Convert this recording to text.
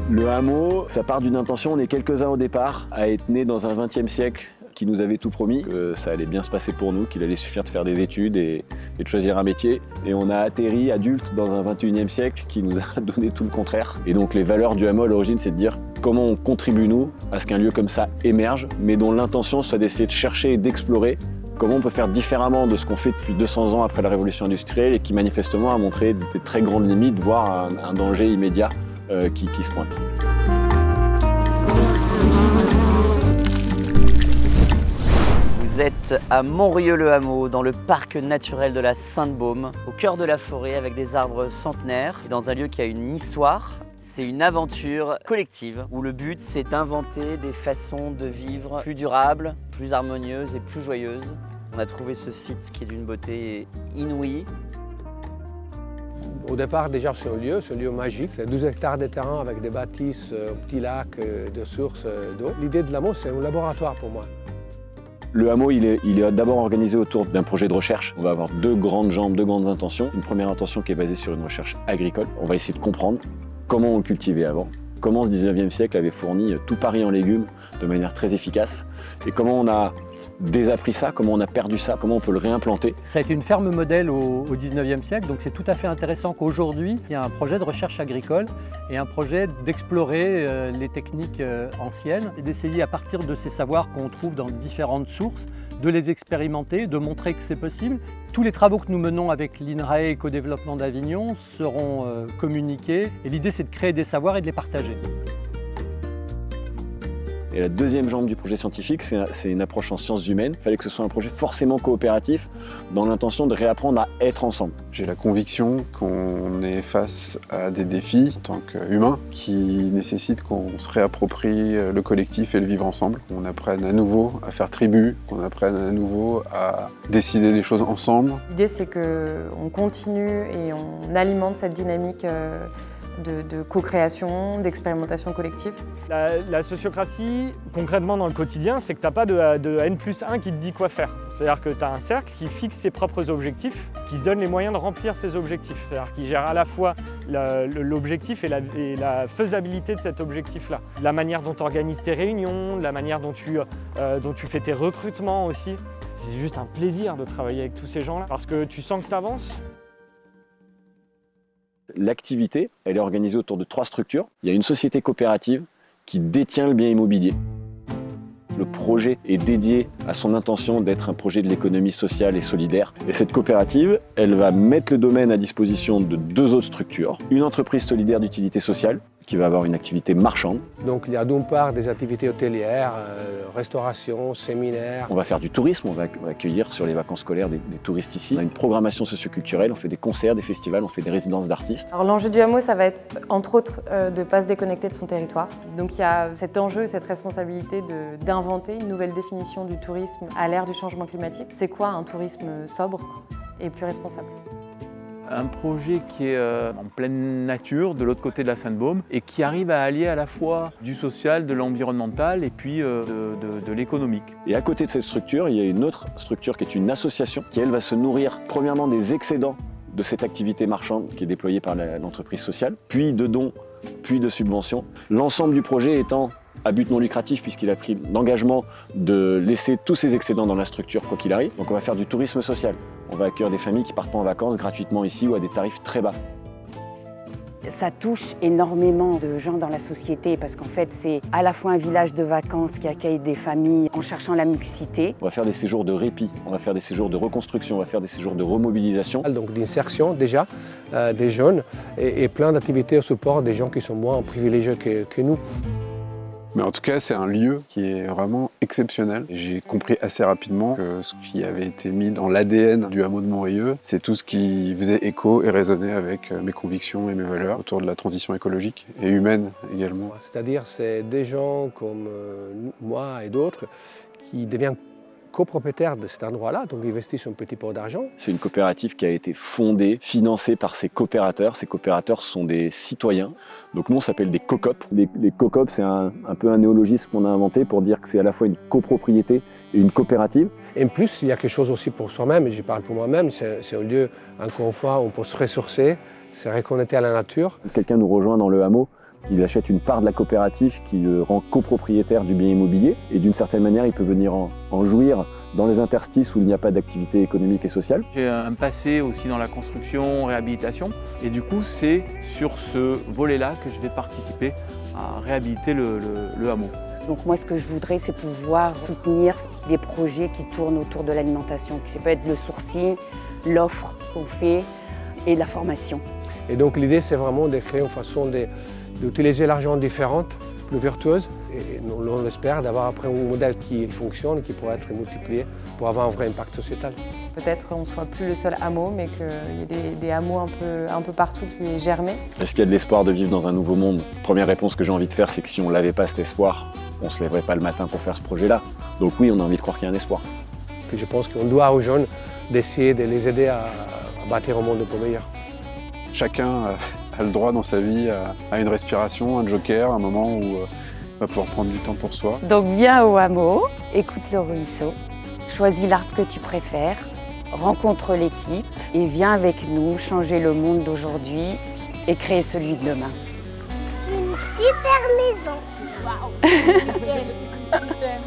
Le hameau, ça part d'une intention, on est quelques-uns au départ à être nés dans un XXe siècle qui nous avait tout promis, que ça allait bien se passer pour nous, qu'il allait suffire de faire des études et de choisir un métier. Et on a atterri adulte dans un XXIe siècle qui nous a donné tout le contraire. Et donc les valeurs du hameau à l'origine, c'est de dire comment on contribue nous à ce qu'un lieu comme ça émerge, mais dont l'intention soit d'essayer de chercher et d'explorer comment on peut faire différemment de ce qu'on fait depuis 200 ans après la révolution industrielle et qui manifestement a montré des très grandes limites, voire un danger immédiat qui se pointe. Vous êtes à Montrieux-le-Hameau, dans le parc naturel de la Sainte-Baume, au cœur de la forêt avec des arbres centenaires, dans un lieu qui a une histoire. C'est une aventure collective où le but c'est d'inventer des façons de vivre plus durables, plus harmonieuses et plus joyeuses. On a trouvé ce site qui est d'une beauté inouïe. Au départ, déjà, c'est un lieu magique. C'est 12 hectares de terrain avec des bâtisses, un petit lac, des sources d'eau. L'idée de l'hameau, c'est un laboratoire pour moi. Le hameau, il est d'abord organisé autour d'un projet de recherche. On va avoir deux grandes jambes, deux grandes intentions. Une première intention qui est basée sur une recherche agricole. On va essayer de comprendre comment on cultivait avant, comment ce 19e siècle avait fourni tout Paris en légumes de manière très efficace, et comment on a désappris ça, comment on a perdu ça, comment on peut le réimplanter. Ça a été une ferme modèle au 19e siècle, donc c'est tout à fait intéressant qu'aujourd'hui, il y a un projet de recherche agricole et un projet d'explorer les techniques anciennes et d'essayer à partir de ces savoirs qu'on trouve dans différentes sources, de les expérimenter, de montrer que c'est possible. Tous les travaux que nous menons avec l'INRAE Éco-Développement d'Avignon seront communiqués et l'idée c'est de créer des savoirs et de les partager. Et la deuxième jambe du projet scientifique, c'est une approche en sciences humaines. Il fallait que ce soit un projet forcément coopératif, dans l'intention de réapprendre à être ensemble. J'ai la conviction qu'on est face à des défis en tant qu'humains qui nécessitent qu'on se réapproprie le collectif et le vivre ensemble. Qu'on apprenne à nouveau à faire tribu, qu'on apprenne à nouveau à décider des choses ensemble. L'idée c'est qu'on continue et on alimente cette dynamique de co-création, d'expérimentation collective. La sociocratie, concrètement dans le quotidien, c'est que tu n'as pas de N+1 qui te dit quoi faire. C'est-à-dire que tu as un cercle qui fixe ses propres objectifs, qui se donne les moyens de remplir ses objectifs. C'est-à-dire qu'il gère à la fois l'objectif et la faisabilité de cet objectif-là. La manière dont tu organises tes réunions, la manière dont tu fais tes recrutements aussi. C'est juste un plaisir de travailler avec tous ces gens-là parce que tu sens que tu avances. L'activité, elle est organisée autour de 3 structures. Il y a une société coopérative qui détient le bien immobilier. Le projet est dédié à son intention d'être un projet de l'économie sociale et solidaire. Et cette coopérative, elle va mettre le domaine à disposition de 2 autres structures. Une entreprise solidaire d'utilité sociale, qui va avoir une activité marchande. Donc il y a d'une part des activités hôtelières, restauration, séminaires. On va faire du tourisme, on va accueillir sur les vacances scolaires des touristes ici. On a une programmation socioculturelle, on fait des concerts, des festivals, on fait des résidences d'artistes. Alors l'enjeu du hameau, ça va être entre autres de ne pas se déconnecter de son territoire. Donc il y a cet enjeu, cette responsabilité d'inventer une nouvelle définition du tourisme à l'ère du changement climatique. C'est quoi un tourisme sobre et plus responsable ? Un projet qui est en pleine nature, de l'autre côté de la Sainte-Baume, et qui arrive à allier à la fois du social, de l'environnemental et puis de l'économique. Et à côté de cette structure, il y a une autre structure qui est une association qui, elle, va se nourrir premièrement des excédents de cette activité marchande qui est déployée par l'entreprise sociale, puis de dons, puis de subventions. L'ensemble du projet étant à but non lucratif puisqu'il a pris l'engagement de laisser tous ses excédents dans la structure quoi qu'il arrive. Donc on va faire du tourisme social. On va accueillir des familles qui partent en vacances gratuitement ici ou à des tarifs très bas. Ça touche énormément de gens dans la société parce qu'en fait c'est à la fois un village de vacances qui accueille des familles en cherchant la mixité. On va faire des séjours de répit, on va faire des séjours de reconstruction, on va faire des séjours de remobilisation. Donc d'insertion déjà des jeunes et plein d'activités au support des gens qui sont moins privilégiés que nous. Mais en tout cas, c'est un lieu qui est vraiment exceptionnel. J'ai compris assez rapidement que ce qui avait été mis dans l'ADN du hameau de Montrieux, c'est tout ce qui faisait écho et résonnait avec mes convictions et mes valeurs autour de la transition écologique et humaine également. C'est-à-dire, c'est des gens comme moi et d'autres qui deviennent copropriétaires de cet endroit-là, donc ils investissent un petit peu d'argent. C'est une coopérative qui a été fondée, financée par ses coopérateurs. Ces coopérateurs sont des citoyens. Donc nous, on s'appelle des COCOP. Les COCOP, c'est un peu un néologisme qu'on a inventé pour dire que c'est à la fois une copropriété et une coopérative. Et en plus, il y a quelque chose aussi pour soi-même, et je parle pour moi-même, c'est un lieu, encore une fois, où on peut se ressourcer, se reconnecter à la nature. Quelqu'un nous rejoint dans le hameau, Il achète une part de la coopérative qui le rend copropriétaire du bien immobilier et d'une certaine manière, il peut venir en jouir dans les interstices où il n'y a pas d'activité économique et sociale. J'ai un passé aussi dans la construction, réhabilitation, et du coup c'est sur ce volet-là que je vais participer à réhabiliter le hameau. Donc moi ce que je voudrais c'est pouvoir soutenir des projets qui tournent autour de l'alimentation. Ça peut être le sourcing, l'offre qu'on fait et la formation. Et donc l'idée c'est vraiment de créer une façon d'utiliser l'argent différente, plus vertueuse, et on l'espère d'avoir après un modèle qui fonctionne, qui pourrait être multiplié pour avoir un vrai impact sociétal. Peut-être on ne soit plus le seul hameau, mais qu'il y ait des hameaux un peu partout qui aient germé. Est-ce qu'il y a de l'espoir de vivre dans un nouveau monde? Première réponse que j'ai envie de faire, c'est que si on n'avait pas cet espoir, on ne se lèverait pas le matin pour faire ce projet-là. Donc oui, on a envie de croire qu'il y a un espoir. Puis je pense qu'on doit aux jeunes d'essayer de les aider à bâtir un monde un peu meilleur. Chacun a le droit dans sa vie à une respiration, un joker, un moment où il va pouvoir prendre du temps pour soi. Donc viens au hameau, écoute le ruisseau, choisis l'arbre que tu préfères, rencontre l'équipe et viens avec nous changer le monde d'aujourd'hui et créer celui de demain. Une super maison. Waouh, nickel, super.